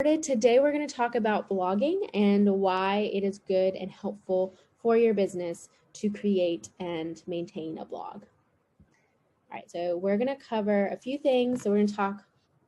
Today we're going to talk about blogging and why it is good and helpful for your business to create and maintain a blog. All right, so we're going to cover a few things. So we're going to talk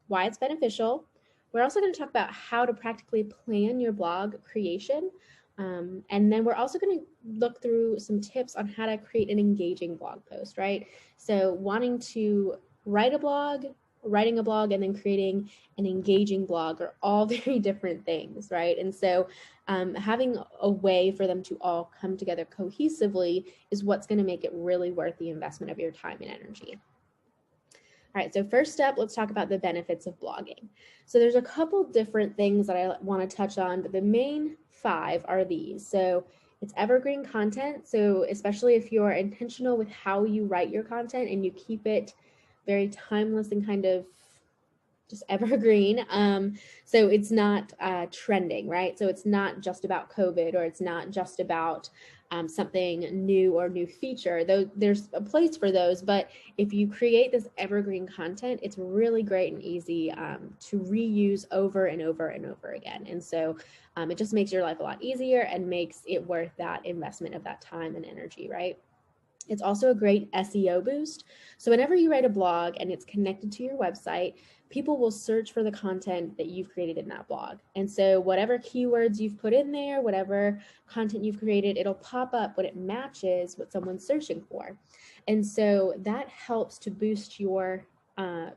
why it's beneficial. We're also going to talk about how to practically plan your blog creation. And then we're also going to look through some tips on how to create an engaging blog post, right? So wanting to write a blog, writing a blog, and then creating an engaging blog are all very different things, right? And so having a way for them to all come together cohesively is what's going to make it really worth the investment of your time and energy. All right, so first up, let's talk about the benefits of blogging. So there's a couple different things that I want to touch on, but the main 5 are these. So it's evergreen content. So especially if you're intentional with how you write your content and you keep it very timeless and kind of just evergreen. So it's not trending, right? So it's not just about COVID, or it's not just about something new or new feature, though there's a place for those. But if you create this evergreen content, it's really great and easy to reuse over and over and over again. And so it just makes your life a lot easier and makes it worth that investment of that time and energy, right? It's also a great SEO boost. So whenever you write a blog and it's connected to your website, people will search for the content that you've created in that blog. And so whatever keywords you've put in there, whatever content you've created, it'll pop up when it matches what someone's searching for. And so that helps to boost your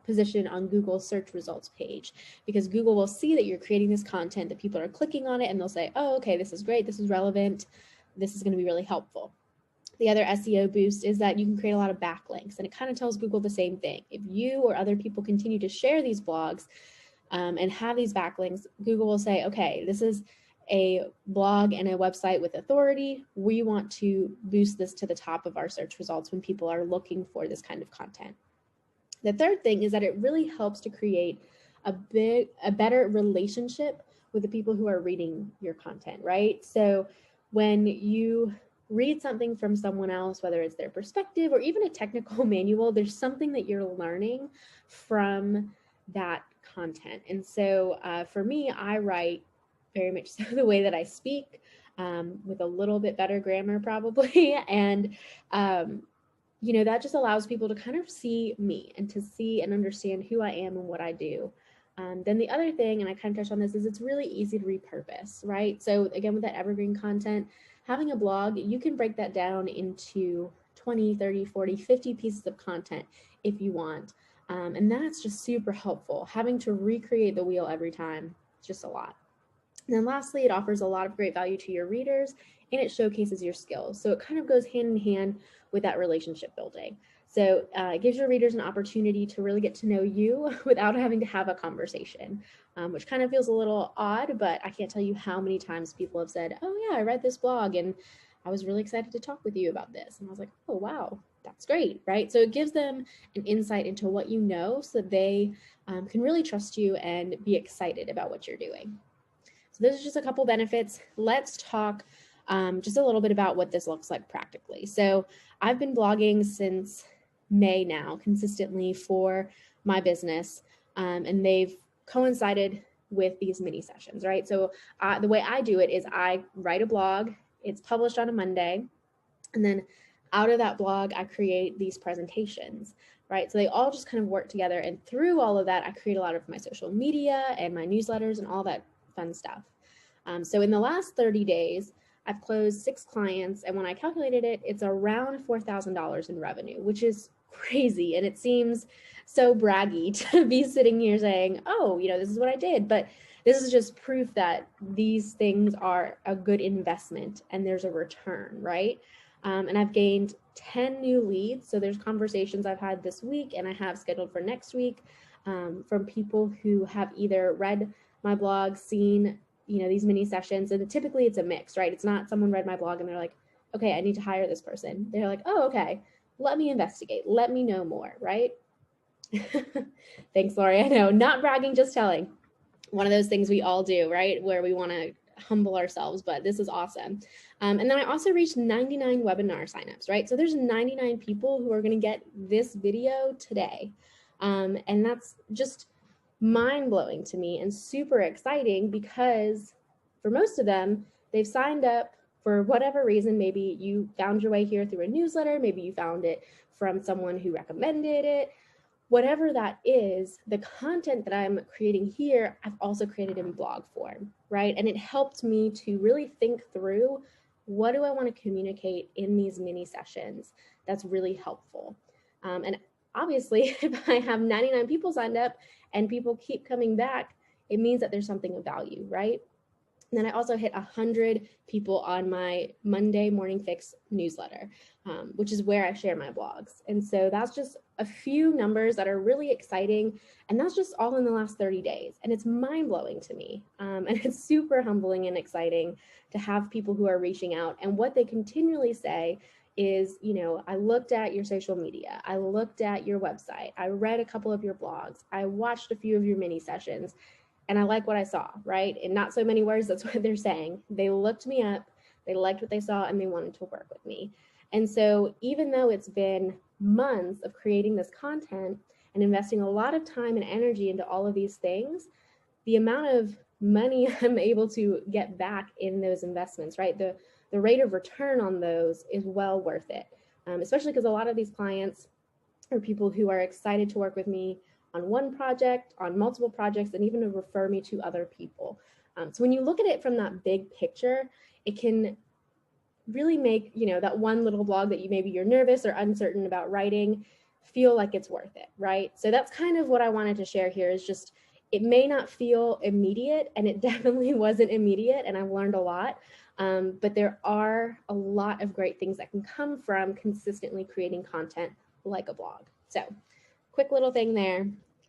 position on Google's search results page, because Google will see that you're creating this content, that people are clicking on it, and they'll say, oh, okay, this is great, this is relevant, this is going to be really helpful. The other SEO boost is that you can create a lot of backlinks, and it kind of tells Google the same thing. If you or other people continue to share these blogs and have these backlinks, Google will say, okay, this is a blog and a website with authority. We want to boost this to the top of our search results when people are looking for this kind of content. The third thing is that it really helps to create a better relationship with the people who are reading your content, right? So when you read something from someone else, whether it's their perspective or even a technical manual, there's something that you're learning from that content. And so for me, I write very much so the way that I speak, with a little bit better grammar probably. And that just allows people to kind of see me and to see and understand who I am and what I do. Then the other thing, and I kind of touched on this, is it's really easy to repurpose, right? So again, with that evergreen content, having a blog, you can break that down into 20, 30, 40, 50 pieces of content if you want. And that's just super helpful. Having to recreate the wheel every time, it's just a lot. And then lastly, it offers a lot of great value to your readers, and it showcases your skills. So it kind of goes hand in hand with that relationship building. So it gives your readers an opportunity to really get to know you without having to have a conversation, which kind of feels a little odd, but I can't tell you how many times people have said, oh yeah, I read this blog and I was really excited to talk with you about this. And I was like, oh, wow, that's great, right? So it gives them an insight into what you know, so that they can really trust you and be excited about what you're doing. So those are just a couple benefits. Let's talk just a little bit about what this looks like practically. So I've been blogging since May now consistently for my business, and they've coincided with these mini sessions, right? So the way I do it is I write a blog, it's published on a Monday, and then out of that blog, I create these presentations, right? So they all just kind of work together, and through all of that, I create a lot of my social media and my newsletters and all that fun stuff. So in the last 30 days, I've closed 6 clients, and when I calculated it, it's around $4,000 in revenue, which is crazy. And it seems so braggy to be sitting here saying, oh, this is what I did. But this is just proof that these things are a good investment and there's a return, right? And I've gained 10 new leads. So there's conversations I've had this week and I have scheduled for next week from people who have either read my blog, seen these mini sessions, and typically it's a mix, right? It's not someone read my blog and they're like, okay, I need to hire this person. They're like, oh, okay, let me investigate. Let me know more, right? Thanks, Lori. I know, not bragging, just telling. One of those things we all do, right? Where we want to humble ourselves, but this is awesome. And then I also reached 99 webinar signups, right? So there's 99 people who are going to get this video today. And that's just mind-blowing to me and super exciting because for most of them, they've signed up for whatever reason. Maybe you found your way here through a newsletter, maybe you found it from someone who recommended it. Whatever that is, the content that I'm creating here, I've also created in blog form, right? And it helped me to really think through, what do I want to communicate in these mini sessions that's really helpful? And obviously, if I have 99 people signed up and people keep coming back, it means that there's something of value, right? And then I also hit 100 people on my Monday Morning Fix newsletter, which is where I share my blogs. And so that's just a few numbers that are really exciting. And that's just all in the last 30 days. And it's mind-blowing to me. And it's super humbling and exciting to have people who are reaching out. And what they continually say is, I looked at your social media, I looked at your website, I read a couple of your blogs, I watched a few of your mini sessions, and I like what I saw, right? In not so many words, that's what they're saying. They looked me up, they liked what they saw, and they wanted to work with me. And so even though it's been months of creating this content and investing a lot of time and energy into all of these things, the amount of money I'm able to get back in those investments, right? The rate of return on those is well worth it, especially because a lot of these clients are people who are excited to work with me on one project, on multiple projects, and even to refer me to other people. So when you look at it from that big picture, it can really make, that one little blog that you're nervous or uncertain about writing feel like it's worth it, right? So that's kind of what I wanted to share here, is just, it may not feel immediate, and it definitely wasn't immediate, and I've learned a lot, but there are a lot of great things that can come from consistently creating content like a blog. So quick little thing there.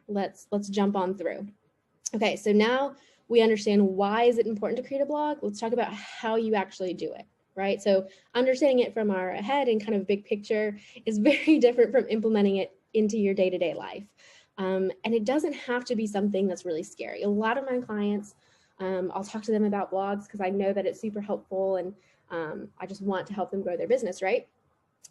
Let's jump on through. Okay, so now we understand why is it important to create a blog. Let's talk about how you actually do it, right? So understanding it from our head and kind of big picture is very different from implementing it into your day-to-day life. And it doesn't have to be something that's really scary. A lot of my clients, I'll talk to them about blogs because I know that it's super helpful, and I just want to help them grow their business, right?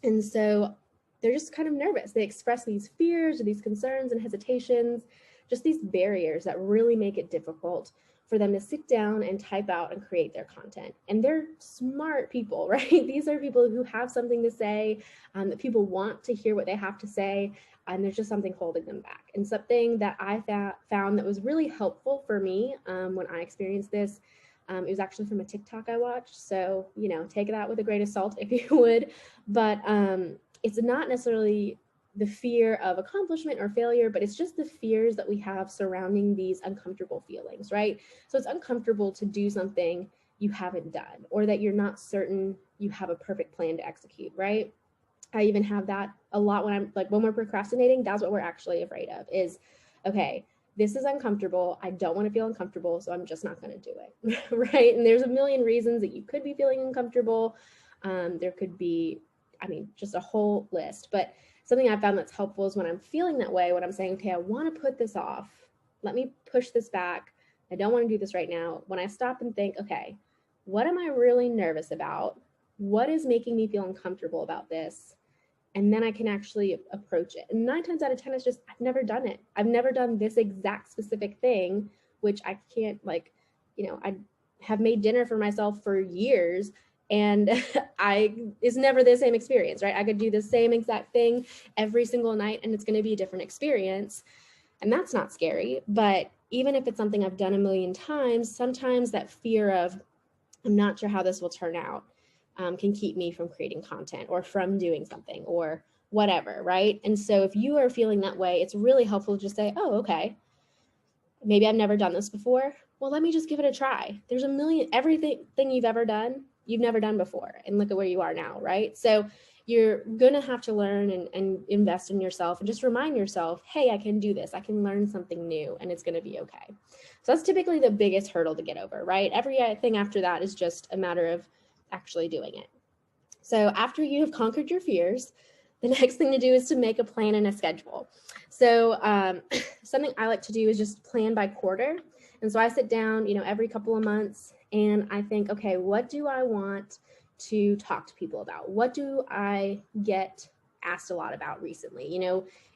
And so they're just kind of nervous. They express these fears or these concerns and hesitations, just these barriers that really make it difficult for them to sit down and type out and create their content. And they're smart people, right? These are people who have something to say, that people want to hear what they have to say, and there's just something holding them back. And something that I found that was really helpful for me when I experienced this, it was actually from a TikTok I watched. So, take that with a grain of salt if you would. But it's not necessarily the fear of accomplishment or failure, but it's just the fears that we have surrounding these uncomfortable feelings, right? So it's uncomfortable to do something you haven't done, or that you're not certain you have a perfect plan to execute, right? I even have that a lot when we're procrastinating. That's what we're actually afraid of, is, okay, this is uncomfortable. I don't want to feel uncomfortable, so I'm just not going to do it, right? And there's a million reasons that you could be feeling uncomfortable. There could be, just a whole list. But something I found that's helpful is when I'm feeling that way, when I'm saying, okay, I want to put this off, let me push this back, I don't want to do this right now. When I stop and think, okay, what am I really nervous about? What is making me feel uncomfortable about this? And then I can actually approach it. And 9 times out of 10, it's just, I've never done it. I've never done this exact specific thing, which I can't, I have made dinner for myself for years, and it's never the same experience, right? I could do the same exact thing every single night, and it's going to be a different experience. And that's not scary. But even if it's something I've done a million times, sometimes that fear of, I'm not sure how this will turn out, can keep me from creating content or from doing something or whatever, right? And so if you are feeling that way, it's really helpful to just say, oh, okay, maybe I've never done this before. Well, let me just give it a try. There's everything you've ever done, you've never done before. And look at where you are now, right? So you're going to have to learn and invest in yourself, and just remind yourself, hey, I can do this. I can learn something new, and it's going to be okay. So that's typically the biggest hurdle to get over, right? Everything after that is just a matter of actually doing it. So after you have conquered your fears, the next thing to do is to make a plan and a schedule. So something I like to do is just plan by quarter. And so I sit down, every couple of months, and I think, okay, what do I want to talk to people about? What do I get asked a lot about recently?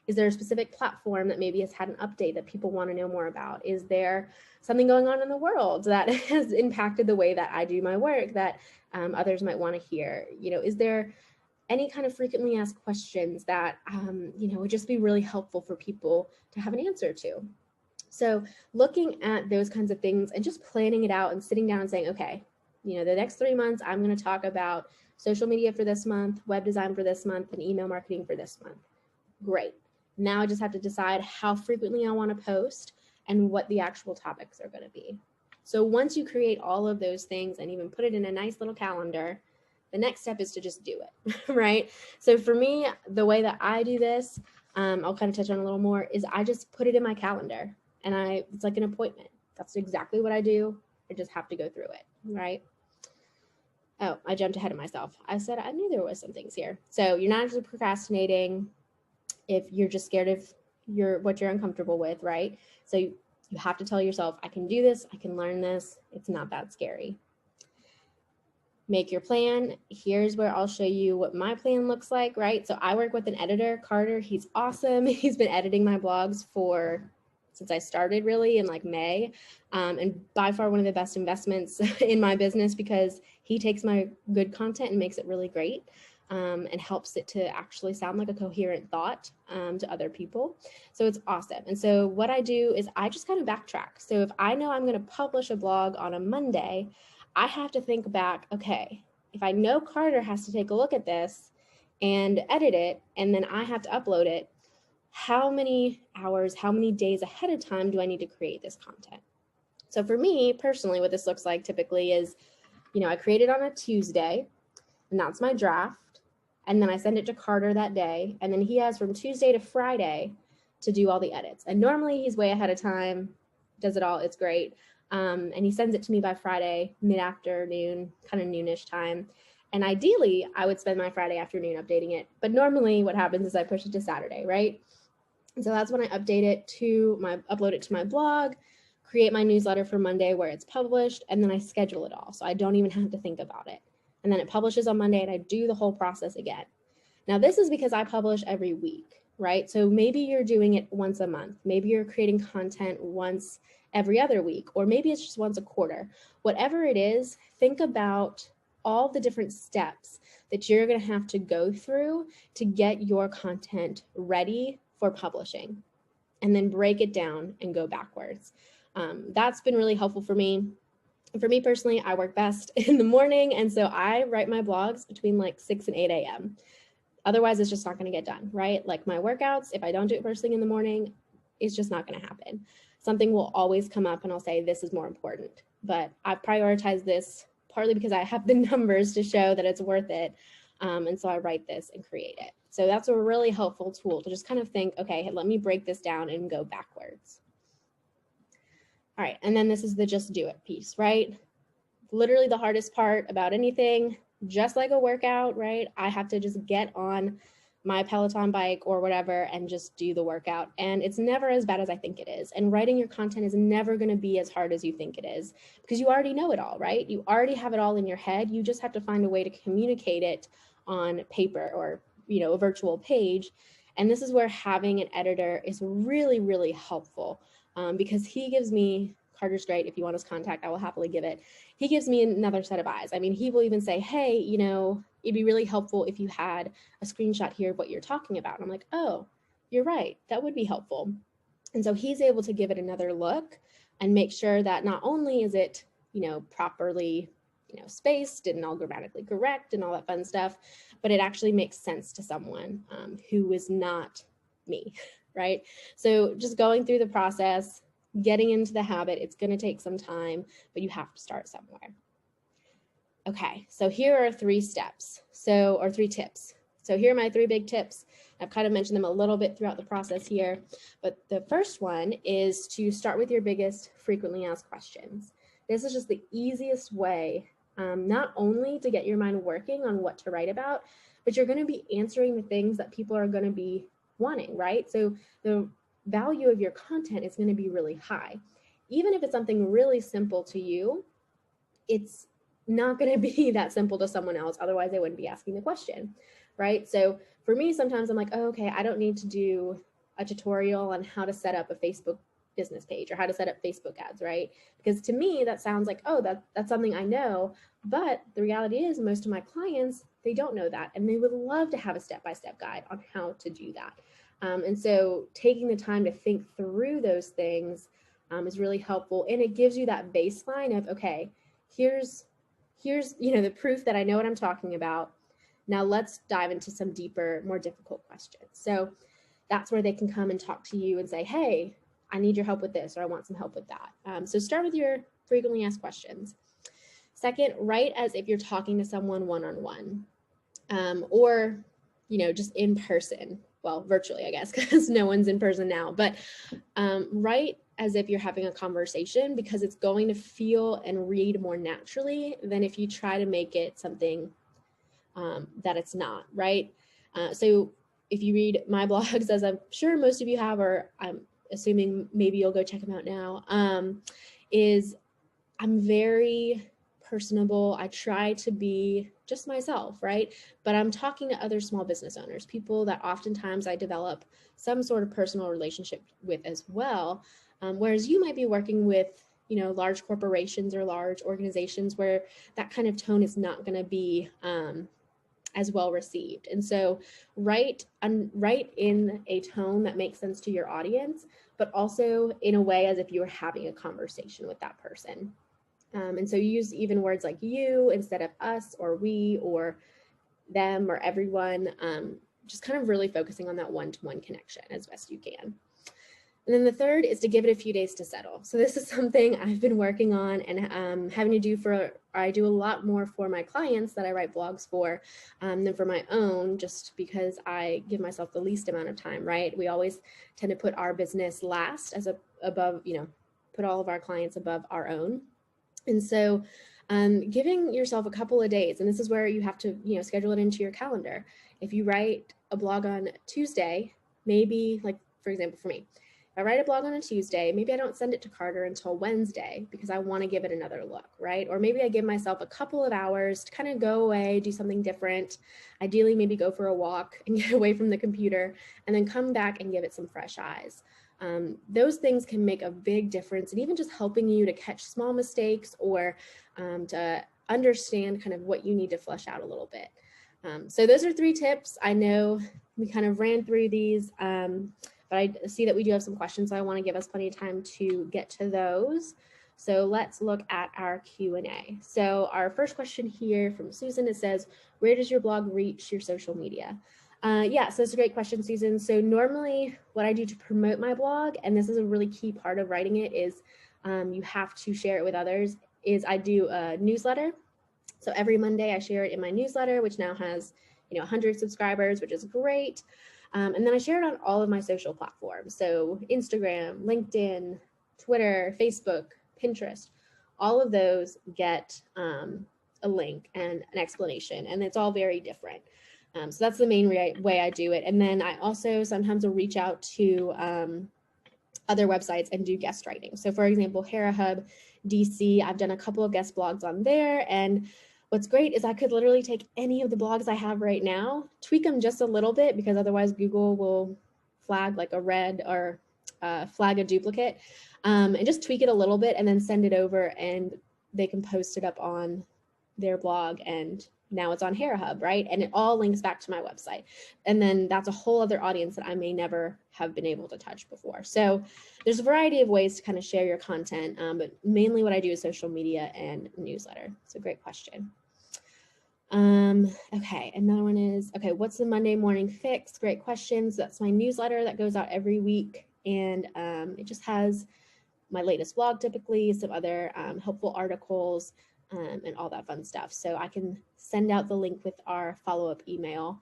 Is there a specific platform that maybe has had an update that people want to know more about? Is there something going on in the world that has impacted the way that I do my work that others might want to hear? Is there any kind of frequently asked questions that, would just be really helpful for people to have an answer to? So looking at those kinds of things and just planning it out and sitting down and saying, okay, the next 3 months, I'm going to talk about social media for this month, web design for this month, and email marketing for this month. Great. Now I just have to decide how frequently I want to post and what the actual topics are going to be. So once you create all of those things and even put it in a nice little calendar, the next step is to just do it, right? So for me, the way that I do this, I'll kind of touch on a little more, is I just put it in my calendar and it's like an appointment. That's exactly what I do. I just have to go through it, right? Oh, I jumped ahead of myself. I said I knew there was some things here. So you're not actually procrastinating if you're just scared of what you're uncomfortable with, right? So you have to tell yourself, I can do this, I can learn this. It's not that scary. Make your plan. Here's where I'll show you what my plan looks like, right? So I work with an editor, Carter. He's awesome. He's been editing my blogs since I started really in like May, and by far one of the best investments in my business because he takes my good content and makes it really great, and helps it to actually sound like a coherent thought to other people. So it's awesome. And so what I do is I just kind of backtrack. So if I know I'm going to publish a blog on a Monday, I have to think back, okay, if I know Carter has to take a look at this and edit it, and then I have to upload it, how many hours, how many days ahead of time do I need to create this content? So for me personally, what this looks like typically is, I create it on a Tuesday, and that's my draft. And then I send it to Carter that day. And then he has from Tuesday to Friday to do all the edits. And normally he's way ahead of time, does it all. It's great. And he sends it to me by Friday, mid-afternoon, kind of noonish time. And ideally, I would spend my Friday afternoon updating it. But normally what happens is I push it to Saturday, right? And so that's when I upload it to my blog, create my newsletter for Monday where it's published, and then I schedule it all. So I don't even have to think about it. And then it publishes on Monday and I do the whole process again. Now this is because I publish every week, right? So maybe you're doing it once a month. Maybe you're creating content once every other week, or maybe it's just once a quarter. Whatever it is, think about all the different steps that you're going to have to go through to get your content ready for publishing, and then break it down and go backwards. That's been really helpful for me. For me personally, I work best in the morning, and so I write my blogs between like 6 and 8 a.m. Otherwise, it's just not going to get done, right? Like my workouts, if I don't do it first thing in the morning, it's just not going to happen. Something will always come up and I'll say, this is more important. But I've prioritized this partly because I have the numbers to show that it's worth it. And so I write this and create it. So that's a really helpful tool to just kind of think, okay, let me break this down and go backwards. All right, and then this is the just do it piece, right? Literally the hardest part about anything, just like a workout, right? I have to just get on my Peloton bike or whatever and just do the workout. And it's never as bad as I think it is. And writing your content is never going to be as hard as you think it is because you already know it all, right? You already have it all in your head. You just have to find a way to communicate it on paper or, a virtual page. And this is where having an editor is really, really helpful because he gives me, Carter's great. If you want his contact, I will happily give it. He gives me another set of eyes. I mean, he will even say, hey, it'd be really helpful if you had a screenshot here of what you're talking about. And I'm like, oh, you're right. That would be helpful. And so he's able to give it another look and make sure that not only is it, properly, spaced and all grammatically correct and all that fun stuff, but it actually makes sense to someone who is not me, right? So just going through the process, getting into the habit, it's going to take some time, but you have to start somewhere. Okay, so here are 3 steps, or 3 tips. So here are my 3 big tips. I've kind of mentioned them a little bit throughout the process here, but the first one is to start with your biggest frequently asked questions. This is just the easiest way, not only to get your mind working on what to write about, but you're going to be answering the things that people are going to be wanting, right? So the value of your content is going to be really high. Even if it's something really simple to you, it's not going to be that simple to someone else. Otherwise, they wouldn't be asking the question, right? So for me, sometimes I'm like, oh, okay, I don't need to do a tutorial on how to set up a Facebook business page or how to set up Facebook ads, right? Because to me, that sounds like, oh, that's something I know. But the reality is most of my clients, they don't know that. And they would love to have a step-by-step guide on how to do that. And so taking the time to think through those things is really helpful. And it gives you that baseline of, okay, here's the proof that I know what I'm talking about. Now let's dive into some deeper, more difficult questions. So that's where they can come and talk to you and say, hey, I need your help with this, or I want some help with that. So start with your frequently asked questions. Second, write as if you're talking to someone one-on-one, or, just in person. Well, virtually, I guess, because no one's in person now, but write as if you're having a conversation, because it's going to feel and read more naturally than if you try to make it something that it's not, right? So if you read my blogs, as I'm sure most of you have, or I'm assuming maybe you'll go check them out now, is I'm very personable. I try to be just myself, right? But I'm talking to other small business owners, people that oftentimes I develop some sort of personal relationship with as well. Whereas you might be working with, large corporations or large organizations where that kind of tone is not going to be as well received. And so write in a tone that makes sense to your audience, but also in a way as if you were having a conversation with that person. And so you use even words like you instead of us or we or them or everyone, just kind of really focusing on that one-to-one connection as best you can. And then the third is to give it a few days to settle. So this is something I've been working on and having to do I do a lot more for my clients that I write blogs for than for my own, just because I give myself the least amount of time, right? We always tend to put our business last above, put all of our clients above our own. And so giving yourself a couple of days, and this is where you have to, schedule it into your calendar. If you write a blog on Tuesday, maybe, like, for example, for me, I write a blog on a Tuesday, maybe I don't send it to Carter until Wednesday because I want to give it another look, right? Or maybe I give myself a couple of hours to kind of go away, do something different. Ideally, maybe go for a walk and get away from the computer and then come back and give it some fresh eyes. Those things can make a big difference, and even just helping you to catch small mistakes or to understand kind of what you need to flesh out a little bit. So those are 3 tips. I know we kind of ran through these, but I see that we do have some questions, so I want to give us plenty of time to get to those. So let's look at our Q&A. So our first question here from Susan, it says, where does your blog reach your social media? Yeah, so it's a great question, Susan. So normally what I do to promote my blog, and this is a really key part of writing it, is you have to share it with others, is I do a newsletter. So every Monday I share it in my newsletter, which now has 100 subscribers, which is great. And then I share it on all of my social platforms. So Instagram, LinkedIn, Twitter, Facebook, Pinterest, all of those get a link and an explanation, and it's all very different. So that's the main way I do it. And then I also sometimes will reach out to other websites and do guest writing. So for example, Hera Hub DC, I've done a couple of guest blogs on there. And what's great is I could literally take any of the blogs I have right now, tweak them just a little bit, because otherwise Google will flag like a red or flag a duplicate, and just tweak it a little bit and then send it over, and they can post it up on their blog, and now it's on Hera Hub, right? And it all links back to my website. And then that's a whole other audience that I may never have been able to touch before. So there's a variety of ways to kind of share your content, but mainly what I do is social media and newsletter. So great question. Okay, another one is, okay, what's the Monday morning fix? Great questions. That's my newsletter that goes out every week. And it just has my latest blog, typically, some other helpful articles, and all that fun stuff. So I can send out the link with our follow-up email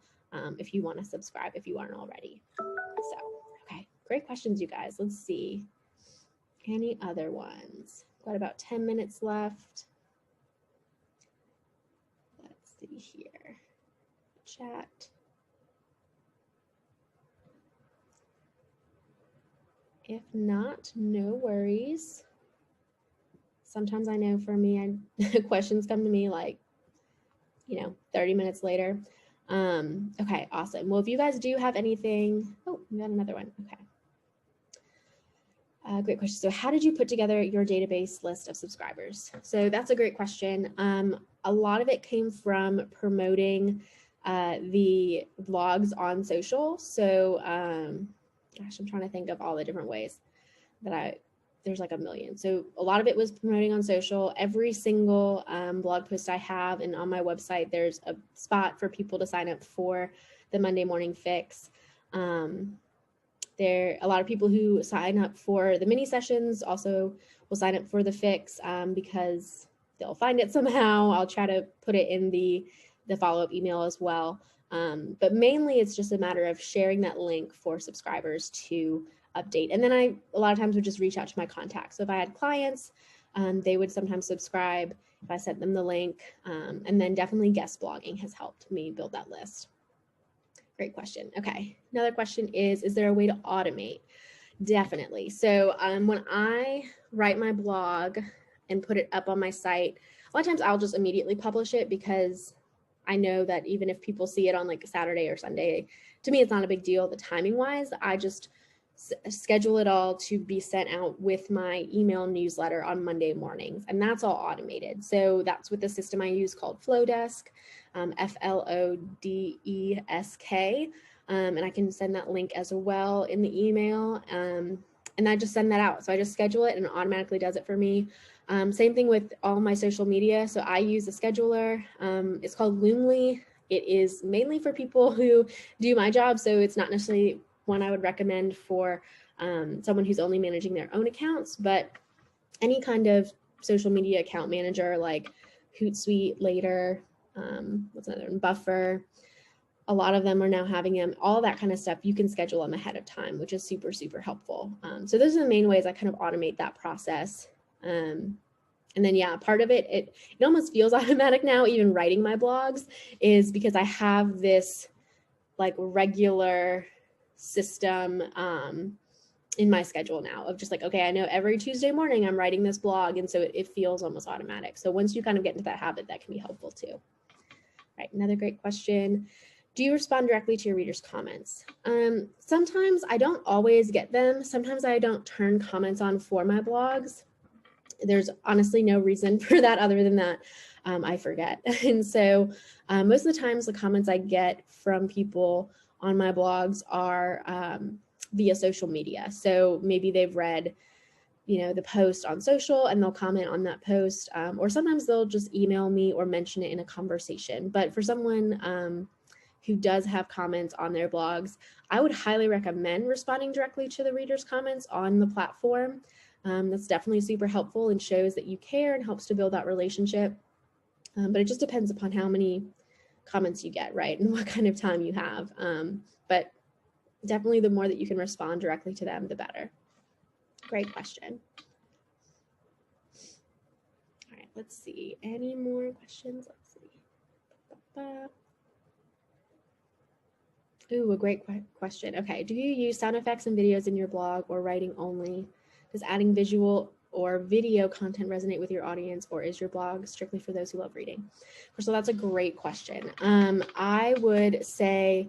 if you want to subscribe, if you aren't already. So, okay, great questions, you guys. Let's see. Any other ones? Got about 10 minutes left. Let's see here. Chat. If not, no worries. Sometimes I know for me, questions come to me like, 30 minutes later. Okay, awesome. Well, if you guys do have anything, oh, we got another one. Okay. Great question. So how did you put together your database list of subscribers? So that's a great question. A lot of it came from promoting the vlogs on social. So gosh, I'm trying to think of all the different ways that there's like a million. So a lot of it was promoting on social. Every single blog post I have and on my website, there's a spot for people to sign up for the Monday Morning Fix. There are a lot of people who sign up for the mini sessions also will sign up for the fix because they'll find it somehow. I'll try to put it in the follow-up email as well. But mainly it's just a matter of sharing that link for subscribers to update. And then I, a lot of times, would just reach out to my contacts. So if I had clients, they would sometimes subscribe if I sent them the link. And then definitely guest blogging has helped me build that list. Great question. Okay. Another question is there a way to automate? Definitely. So when I write my blog and put it up on my site, a lot of times I'll just immediately publish it because I know that even if people see it on like a Saturday or Sunday, to me, it's not a big deal. The timing wise, I just schedule it all to be sent out with my email newsletter on Monday mornings. And that's all automated. So that's with the system I use called Flowdesk, Flodesk. And I can send that link as well in the email. And I just send that out. So I just schedule it and it automatically does it for me. Same thing with all my social media. So I use a scheduler. It's called Loomly. It is mainly for people who do my job. So it's not necessarily one I would recommend for someone who's only managing their own accounts, but any kind of social media account manager like Hootsuite, Later, what's another one? Buffer. A lot of them are now having them, all that kind of stuff. You can schedule them ahead of time, which is super, super helpful. So those are the main ways I kind of automate that process. And then, yeah, part of it, it almost feels automatic now, even writing my blogs, is because I have this like regular system in my schedule now of just like, okay, I know every Tuesday morning I'm writing this blog. And so it feels almost automatic. So once you kind of get into that habit, that can be helpful too. All right, another great question. Do you respond directly to your readers' comments? Sometimes I don't always get them. Sometimes I don't turn comments on for my blogs. There's honestly no reason for that other than that I forget. And so most of the times the comments I get from people on my blogs are via social media. So maybe they've read, the post on social and they'll comment on that post, or sometimes they'll just email me or mention it in a conversation. But for someone who does have comments on their blogs, I would highly recommend responding directly to the readers' comments on the platform. That's definitely super helpful and shows that you care and helps to build that relationship. But it just depends upon how many comments you get, right? And what kind of time you have. But definitely the more that you can respond directly to them, the better. Great question. All right, let's see. Any more questions? Let's see. Ooh, a great question. Okay, do you use sound effects and videos in your blog or writing only? Does adding visual or video content resonate with your audience, or is your blog strictly for those who love reading? So that's a great question. I would say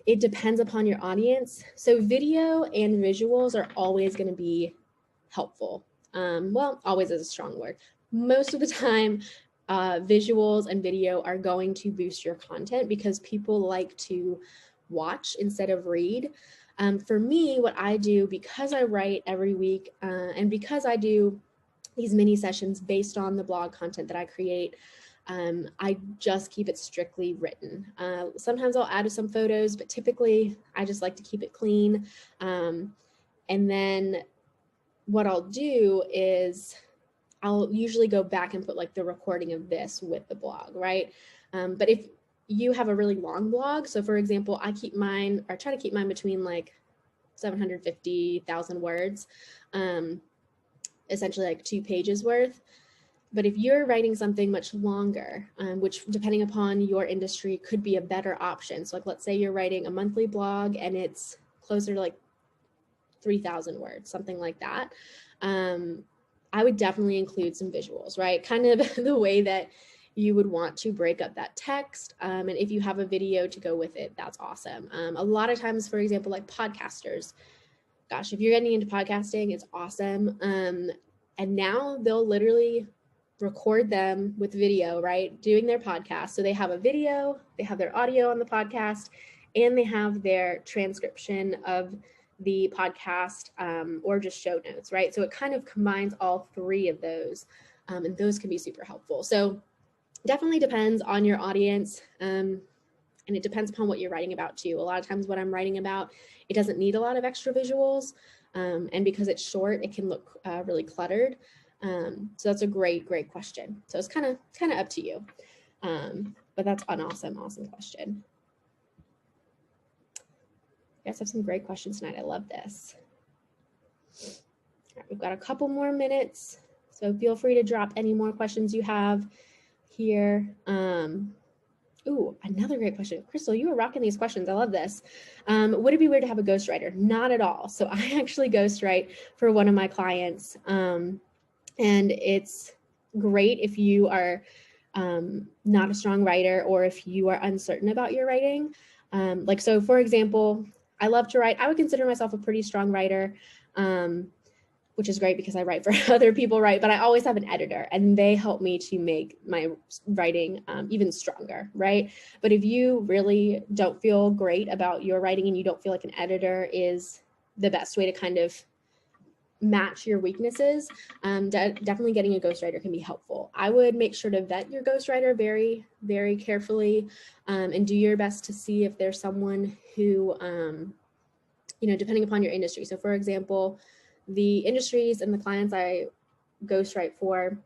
it depends upon your audience. So video and visuals are always going to be helpful. Well, always is a strong word. Most of the time, visuals and video are going to boost your content because people like to watch instead of read. For me, what I do, because I write every week and because I do these mini sessions based on the blog content that I create, I just keep it strictly written. Sometimes I'll add some photos, but typically I just like to keep it clean. And then what I'll do is I'll usually go back and put like the recording of this with the blog, right? But if you have a really long blog, so for example, I try to keep mine between like 750,000 words, essentially like 2 pages worth. But if you're writing something much longer, which depending upon your industry could be a better option. So like, let's say you're writing a monthly blog and it's closer to like 3,000 words, something like that. I would definitely include some visuals, right? Kind of the way that you would want to break up that text. And if you have a video to go with it, that's awesome. A lot of times, for example, like podcasters, gosh, if you're getting into podcasting, it's awesome. And now they'll literally record them with video, right? Doing their podcast. So they have a video, they have their audio on the podcast, and they have their transcription of the podcast or just show notes, right? So it kind of combines all three of those, and those can be super helpful. So definitely depends on your audience. And it depends upon what you're writing about too. A lot of times what I'm writing about, it doesn't need a lot of extra visuals. And because it's short, it can look really cluttered. So that's a great question. So it's kind of up to you. But that's an awesome question. You guys have some great questions tonight. I love this. All right, we've got a couple more minutes. So feel free to drop any more questions you have here. Ooh, another great question. Crystal, you were rocking these questions. I love this. Would it be weird to have a ghostwriter? Not at all. So I actually ghostwrite for one of my clients. And it's great if you are not a strong writer or if you are uncertain about your writing. Like, so for example, I love to write. I would consider myself a pretty strong writer, which is great because I write for other people, right? But I always have an editor and they help me to make my writing even stronger, right? But if you really don't feel great about your writing and you don't feel like an editor is the best way to kind of match your weaknesses, definitely getting a ghostwriter can be helpful. I would make sure to vet your ghostwriter very, very carefully and do your best to see if there's someone who, you know, depending upon your industry. So for example, the industries and the clients I ghostwrite for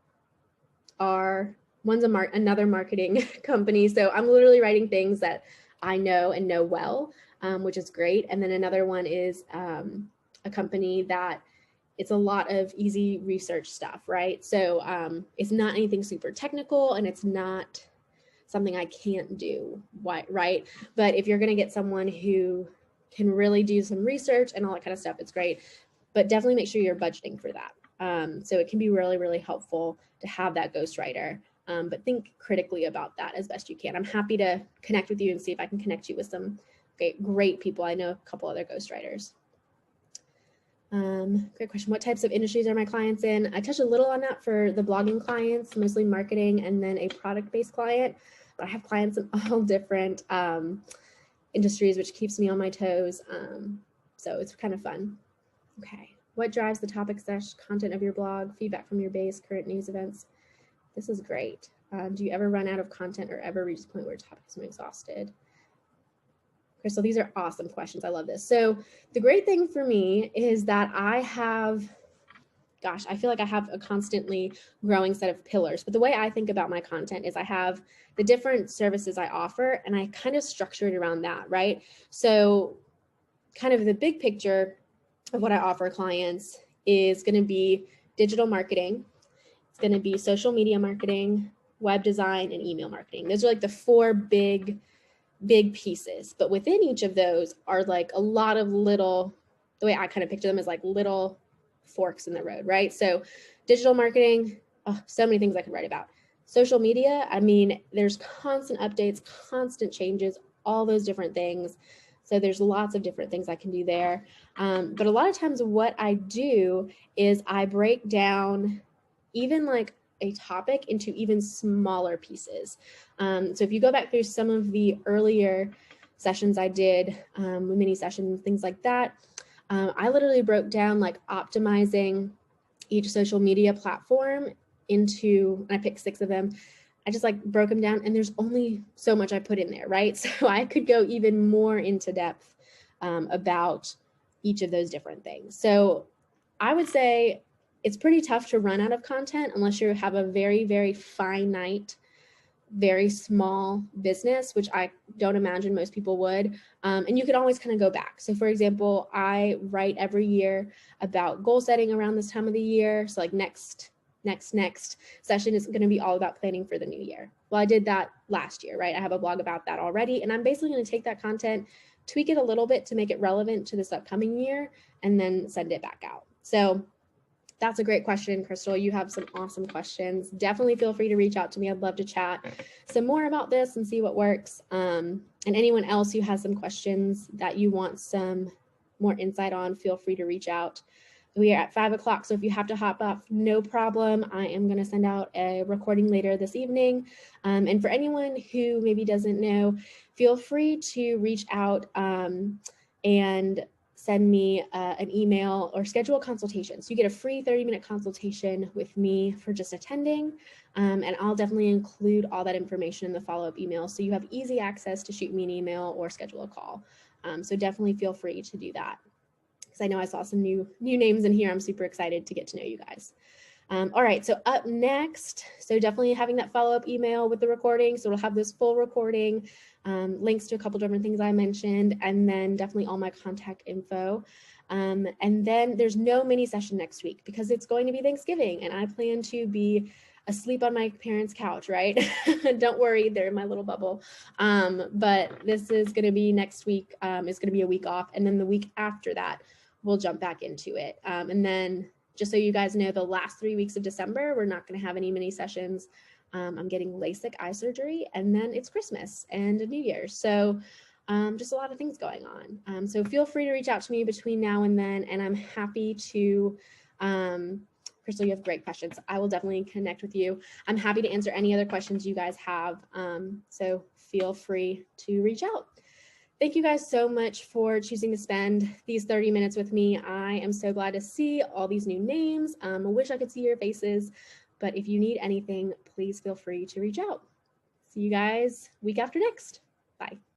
are, one's another marketing company. So I'm literally writing things that I know and know well, which is great. And then another one is a company that it's a lot of easy research stuff, right? So it's not anything super technical and it's not something I can't do, right? But if you're gonna get someone who can really do some research and all that kind of stuff, it's great. But definitely make sure you're budgeting for that. So it can be really, really helpful to have that ghostwriter, but think critically about that as best you can. I'm happy to connect with you and see if I can connect you with some great people. I know a couple other ghostwriters. Great question. What types of industries are my clients in? I touched a little on that for the blogging clients, mostly marketing, and then a product-based client. But I have clients in all different industries, which keeps me on my toes. So it's kind of fun. Okay. What drives the topic / content of your blog? Feedback from your base, current news events. This is great. Do you ever run out of content or ever reach a point where topic is exhausted? Crystal, these are awesome questions. I love this. So the great thing for me is that I have, gosh, I feel like I have a constantly growing set of pillars. But the way I think about my content is I have the different services I offer and I kind of structure it around that, right? So kind of the big picture of what I offer clients is going to be digital marketing. It's going to be social media marketing, web design, and email marketing. Those are like the four big pieces, but within each of those are like a lot of little, the way I kind of picture them is like little forks in the road, right? So digital marketing, so many things I could write about. Social media, I mean, there's constant updates, constant changes, all those different things. So there's lots of different things I can do there. But a lot of times what I do is I break down even like a topic into even smaller pieces. So if you go back through some of the earlier sessions I did, mini sessions, things like that, I literally broke down like optimizing each social media platform into, and I picked 6 of them. I just like broke them down and there's only so much I put in there, right? So I could go even more into depth about each of those different things. So I would say it's pretty tough to run out of content unless you have a very, very finite, very small business, which I don't imagine most people would. And you can always kind of go back. So for example, I write every year about goal setting around this time of the year. So like next session is going to be all about planning for the new year. Well, I did that last year, right? I have a blog about that already. And I'm basically going to take that content, tweak it a little bit to make it relevant to this upcoming year, and then send it back out. So that's a great question, Crystal. You have some awesome questions. Definitely feel free to reach out to me. I'd love to chat some more about this and see what works. And anyone else who has some questions that you want some more insight on, feel free to reach out. We are at 5 o'clock, so if you have to hop off, no problem. I am going to send out a recording later this evening. And for anyone who maybe doesn't know, feel free to reach out and send me an email or schedule a consultation. So you get a free 30-minute consultation with me for just attending. And I'll definitely include all that information in the follow-up email, so you have easy access to shoot me an email or schedule a call. So definitely feel free to do that, because I know I saw some new names in here. I'm super excited to get to know you guys. All right, so up next, so definitely having that follow-up email with the recording. So it'll have this full recording, links to a couple different things I mentioned, and then definitely all my contact info. And then there's no mini session next week because it's going to be Thanksgiving, and I plan to be asleep on my parents' couch, right? Don't worry, they're in my little bubble. But this is going to be next week. It's going to be a week off, and then the week after that, we'll jump back into it. And then just so you guys know, the last 3 weeks of December, we're not going to have any mini sessions. I'm getting LASIK eye surgery, and then it's Christmas and New Year's. So just a lot of things going on. So feel free to reach out to me between now and then, and I'm happy to, Crystal, you have great questions. I will definitely connect with you. I'm happy to answer any other questions you guys have. So feel free to reach out. Thank you guys so much for choosing to spend these 30 minutes with me. I am so glad to see all these new names. I wish I could see your faces, but if you need anything, please feel free to reach out. See you guys week after next. Bye.